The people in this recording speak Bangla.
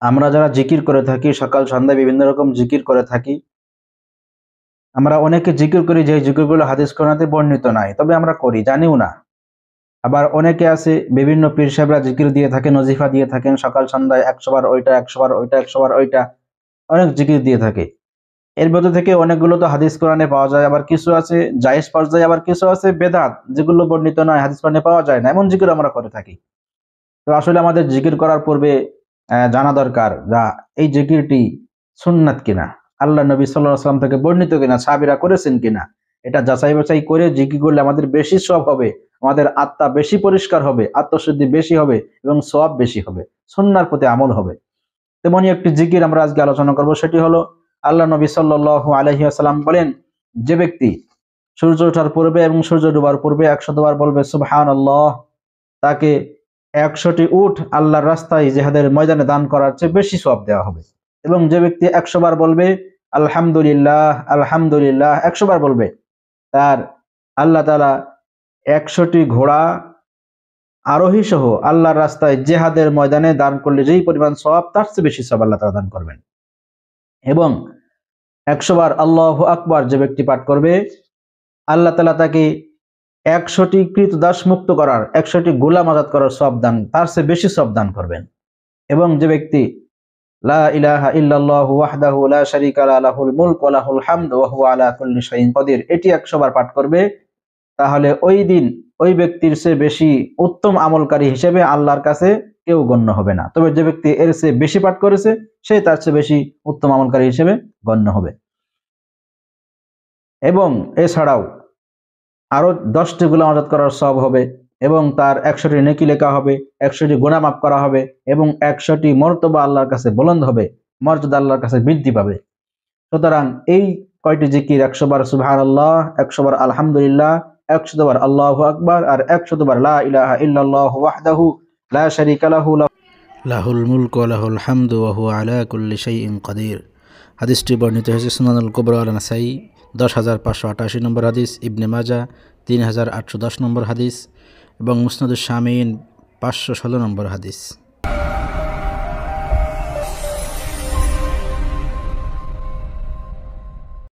আমরা যারা জিকির করে থাকি, সকাল সন্ধ্যায় বিভিন্ন রকম জিকির করে থাকি, আমরা অনেকে জিকির করি যে জিকিরগুলো হাদিস কোরআনে বর্ণিত নাই, তবে আমরা করি, জানিও না। আবার অনেকে আছে বিভিন্ন পীর সাহেবরা জিকির দিয়ে থাকেন, নজিফা দিয়ে থাকেন, সকাল সন্ধ্যায় 100 বার ওইটা, 100 বার ওইটা, 100 বার ওইটা, অনেক জিকির দিয়ে থাকে। এর মধ্যে থেকে অনেকগুলো তো হাদিস কোরআনে পাওয়া যায়, আবার কিছু আছে জায়েজ পর্যায়ে, আবার কিছু আছে বেদাত, যেগুলো বর্ণিত নয়, হাদিস কোরআনে পাওয়া যায় না, এমন জিকির আমরা করে থাকি। তো আসলে আমাদের জিকির করার পূর্বে জানা দরকার যা এই জিকিরটি সুন্নাত কিনা, আল্লাহ নবী সাল্লাল্লাহু আলাইহি ওয়াসাল্লাম থেকে বর্ণিত কিনা, সাহাবীরা করেছেন কিনা। এটা যাচাই বাছাই করে জিকির করলে আমাদের বেশি সওয়াব হবে, আমাদের আত্মা বেশি পরিষ্কার হবে, আত্মশুদ্ধি বেশি হবে এবং সওয়াব বেশি হবে, সুন্নাহর প্রতি আমল হবে। তেমনি একটি জিকির আমরা আজকে আলোচনা করব, সেটি হলো আল্লাহ নবী সাল্লাল্লাহু আলাইহি ওয়াসাল্লাম বলেন, যে ব্যক্তি সূর্য ওঠার পূর্বে এবং সূর্য ডোবার পূর্বে 100 বার বলবে সুবহানাল্লাহ, তাকে 100টি উট আল্লাহর রাস্তায় জিহাদের ময়দানে দান করার চেয়ে বেশি সওয়াব দেওয়া হবে। এবং যে ব্যক্তি 100 বার বলবে আলহামদুলিল্লাহ আলহামদুলিল্লাহ, 100 বার বলবে, তার আল্লাহ তাআলা 100টি ঘোড়া আরোহী সহ আল্লাহর রাস্তায় জিহাদের ময়দানে দান করলে যেই পরিমাণ সওয়াব, তার চেয়ে বেশি সওয়াব আল্লাহ তাআলা দান করবেন। এবং 100 বার আল্লাহু আকবার যে ব্যক্তি পাঠ করবে, আল্লাহ তাআলা তাকে 100টি কৃতদাস মুক্ত করার, 100টি গোলাম আজাদ করার সওয়াব দান, তার চেয়ে বেশি সওয়াব দান করবেন। এবং যে ব্যক্তি লা ইলাহা ইল্লাল্লাহু ওয়াহদাহু লা শারীকা লা লাহুল মুলক ওয়া লাহুল হামদ ওয়া হুয়া আলা কুল্লি শাইইন কাদির, এটি 100 বার পাঠ করবে, তাহলে ওই দিন ওই ব্যক্তির চেয়ে বেশি উত্তম আমলকারী হিসেবে আল্লাহর কাছে কেউ গণ্য হবে না। তবে যে ব্যক্তি এর চেয়ে বেশি পাঠ করেছে, সে তার চেয়ে বেশি উত্তম আমলকারী হিসেবে গণ্য হবে। এবং এছাড়াও আরো 10টি গোলাম আজাদ করার সওয়াব হবে, এবং তার 100টি নেকি লেখা হবে, 100টি গুনাহ মাফ করা হবে, এবং 100টি মর্তবা আল্লাহর কাছে বুলন্দ হবে, মর্যাদা আল্লাহর কাছে বৃদ্ধি পাবে। সুতরাং এই কয়টি জিকির, 100 বার সুবহানাল্লাহ, 100 বার আলহামদুলিল্লাহ, 100 বার আল্লাহু আকবার, আর 100 বার লা ইলাহা ইল্লাল্লাহু ওয়াহদাহু লা শারীকা লাহু লাহুল মুলক ওয়া লাহুল হামদু ওয়া হুয়া আলা কুল্লি শাইইন কাদির। হাদিসটি বর্ণিত হয়েছে সুনানুল কুবরা আল নাসাই 10588 নম্বর হাদিস, ইবনে মাজাহ 3810 নম্বর হাদিস এবং মুসনাদুশ শামিন 516 নম্বর হাদিস।